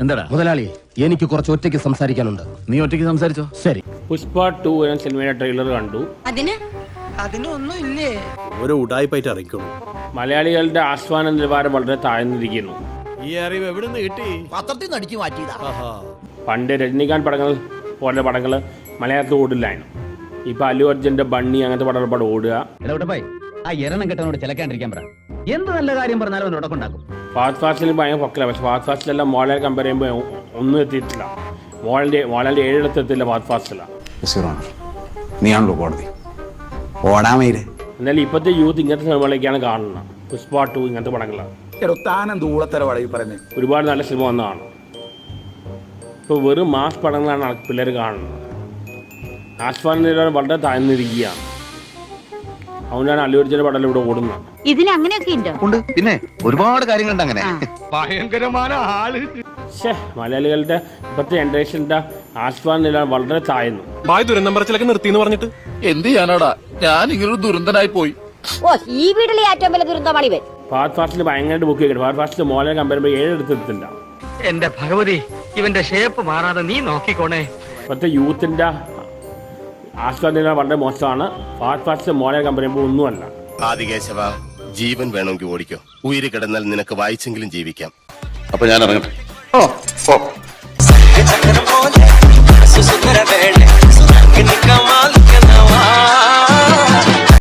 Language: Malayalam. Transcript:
എന്താടാ മുതലാളി, എനിക്ക് കുറച്ച് ഒറ്റയ്ക്ക് സംസാരിക്കാനുണ്ട്. നീ ഒറ്റയ്ക്ക് സംസാരിച്ചോ. ശരി. പുഷ്പ 2 എന്ന സിനിമയുടെ ട്രെയിലർ കണ്ടു. അതിനൊന്നും ഇല്ലേ? ഒരു ഉടായിപ്പായിട്ട് ഇറങ്ങിക്കോളൂ. മലയാളികളുടെ ആസ്വാദന നിലവാരം വളരെ താഴ്ന്നിരിക്കുന്നു. ഈ അറിവ് എവിടെ നിന്ന് കിട്ടി? പത്രത്തിൽ നിന്ന് അടിച്ചു മാറ്റിയതാ. പണ്ട് രജനീകാന്ത് പടങ്ങൾ പോലെ പടങ്ങൾ മലയാളത്തിൽ ഓടില്ലായിരുന്നു. ഇപ്പൊ അല്ലു അർജുന്റെ ബണ്ണി അങ്ങനത്തെ പടം ഓടുക. ആ എരണം കെട്ടവനോട് ചിലക്കാണ്ടിരിക്കാൻ പറ. എന്ത് നല്ല കാര്യം പറഞ്ഞാലും അവൻ ഉടക്കുണ്ടാക്കും. ഫാസ്റ്റ് ഫാസ്റ്റിൽ ഭയങ്കര പൊക്കല. പക്ഷെ ഫാസ്റ്റ് ഫാസ്റ്റിലെല്ലാം മോളെ കമ്പയർ ചെയ്യുമ്പോൾ ഒന്നും എത്തിയിട്ടില്ല. മോളന്റെ 7 എത്തില്ല ഫാസ്റ്റ് ഫാസ്റ്റില. നീയാണല്ലോ കോടതി ഓടാമയില്. എന്നാലും ഇപ്പോഴത്തെ യൂത്ത് ഇങ്ങനത്തെ സിനിമകളൊക്കെയാണ് കാണുന്നത്. പുഷ്പ 2 ഇങ്ങനത്തെ പടങ്ങളാണ്. ഒരുപാട് നല്ല സിനിമ വന്നതാണ്. ഇപ്പോൾ വെറും മാസ് പടങ്ങളാണ് പിള്ളേർ കാണുന്നത്. ആസ്വാദന നിലവാരം വളരെ താഴ്ന്നിരിക്കുകയാണ്. അതുകൊണ്ടാണ് അല്ലു അർജുന്റെ പടം ഇവിടെ ഓടുന്നത്. ഇതിൽ അങ്ങനെയൊക്കെ ഉണ്ട്. പിന്നെ ഒരുപാട് കാര്യങ്ങളുണ്ട് അങ്ങനെ. മലയാളികളുടെ ഇപ്പോഴത്തെ ജനറേഷന്റെ ആസ്വാദന നിലവാരം വളരെ താഴ്ന്നു. ദുരന്തം പറച്ചിലൊക്കെ നിർത്തിന്ന് പറഞ്ഞിട്ട് എന്ത് ചെയ്യാനാടാ, ഞാൻ ഇങ്ങനൊരു ദുരന്തനായി പോയി. ഈ വീട്ടിലെ ഏറ്റവും വലിയ ദുരന്തമാണ് ഇവൻ. ഫാസ്റ്റ് ഫാസ്റ്റിൽ ഭയങ്കരമായിട്ട് ബുക്ക് ചെയ്തിട്ട് ഫാസ്റ്റ് ഫാസ്റ്റിൽ മോളെ കമ്പയർ ചെയ്യുമ്പോൾ 7 എടുത്തിട്ടില്ല. എന്റെ ഭഗവതി, ഇവന്റെ ഷേപ്പ് മാറാതെ നീ നോക്കിക്കോണേ. ഇപ്പോഴത്തെ യൂത്തിന്റെ ആസ്വാദന വളരെ മോശമാണ്. ഫാസ്റ്റ് ഫാസ്റ്റ് മോളെ കമ്പയർ ചെയ്യുമ്പോൾ ഒന്നുമല്ല. ആദികേശവ, ജീവൻ വേണമെങ്കിൽ ഓടിക്കോ. ഉയിര് കിടന്നാൽ നിനക്ക് വായിച്ചെങ്കിലും ജീവിക്കാം. അപ്പൊ ഞാൻ ഇറങ്ങട്ടെ. ഓ